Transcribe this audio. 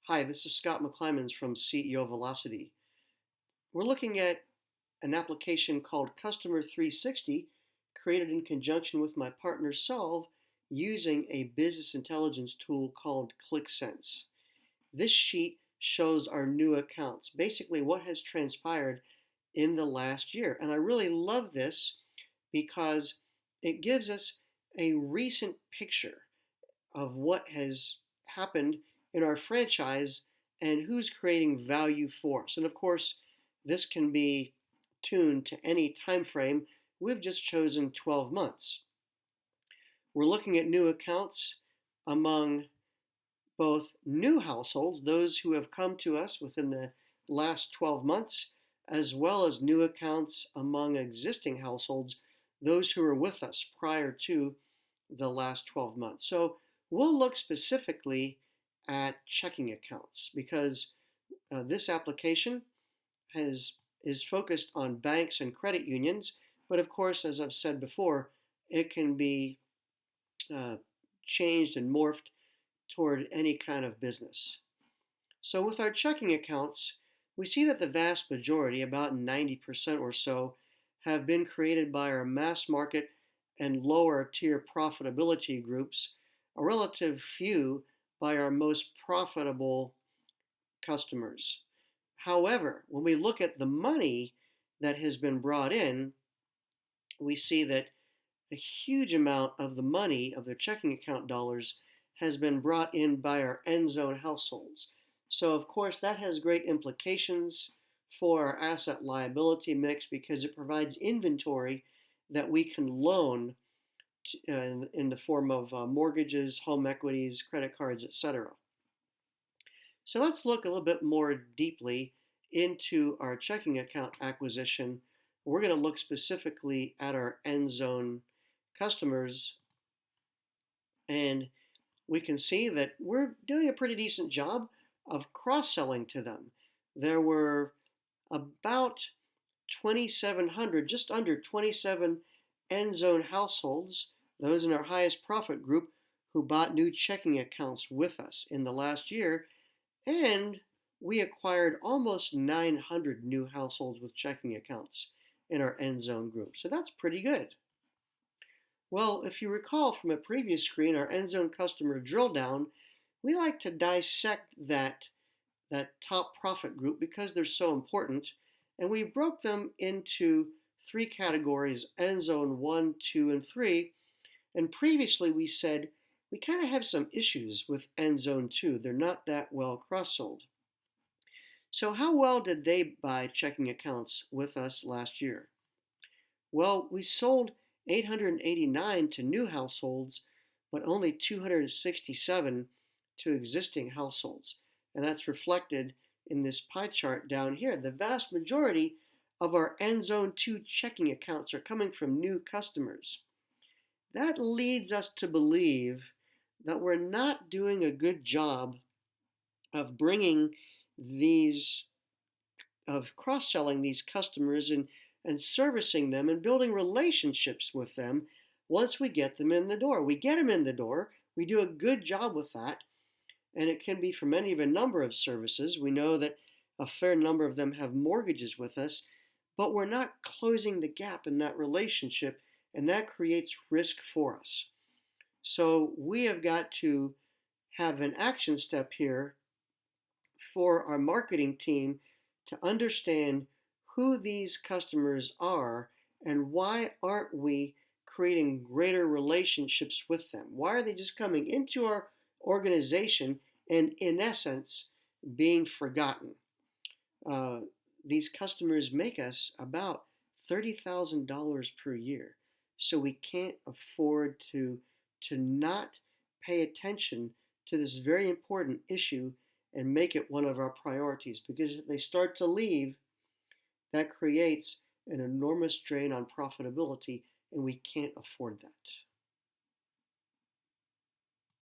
Hi, this is Scott McClymans from CEO Velocity. We're looking at an application called Customer 360, created in conjunction with my partner Solve using a business intelligence tool called ClickSense. This sheet shows our new accounts, basically what has transpired in the last year. And I really love this because it gives us a recent picture of what has happened in our franchise and who's creating value for us. And of course, this can be tuned to any time frame. We've just chosen 12 months. We're looking at new accounts among both new households, those who have come to us within the last 12 months, as well as new accounts among existing households, those who were with us prior to the last 12 months. So we'll look specifically at checking accounts because this application is focused on banks and credit unions, but of course, as I've said before, it can be uh, changed and morphed toward any kind of business. So with our checking accounts, we see that the vast majority, about 90% or so, have been created by our mass market and lower tier profitability groups, a relative few by our most profitable customers. However, when we look at the money that has been brought in, we see that a huge amount of the money of their checking account dollars has been brought in by our end zone households. So, of course, that has great implications for our asset liability mix because it provides inventory that we can loan in the form of mortgages, home equities, credit cards, etc. So let's look a little bit more deeply into our checking account acquisition. We're going to look specifically at our end zone customers, and we can see that we're doing a pretty decent job of cross-selling to them. There were about 2,700, just under 27 end zone households, those in our highest profit group, who bought new checking accounts with us in the last year, and we acquired almost 900 new households with checking accounts in our end zone group. So that's pretty good. Well, if you recall from a previous screen, our end zone customer drill down, we like to dissect that top profit group because they're so important. And we broke them into three categories: end zone 1, 2, and 3. And previously we said we kind of have some issues with end zone 2. They're not that well cross-sold. So how well did they buy checking accounts with us last year? Well, we sold 889 to new households, but only 267 to existing households. And that's reflected in this pie chart down here. The vast majority of our end zone 2 checking accounts are coming from new customers. That leads us to believe that we're not doing a good job of bringing these, of cross-selling these customers and servicing them and building relationships with them once we get them in the door. We get them in the door, we do a good job with that, and it can be from any of a number of services. We know that a fair number of them have mortgages with us, but we're not closing the gap in that relationship, and that creates risk for us. So we have got to have an action step here for our marketing team to understand who these customers are and why aren't we creating greater relationships with them? Why are they just coming into our organization and, in essence, being forgotten? Uh, these customers make us about $30,000 per year, so we can't afford to not pay attention to this very important issue and make it one of our priorities, because if they start to leave, that creates an enormous drain on profitability, and we can't afford that.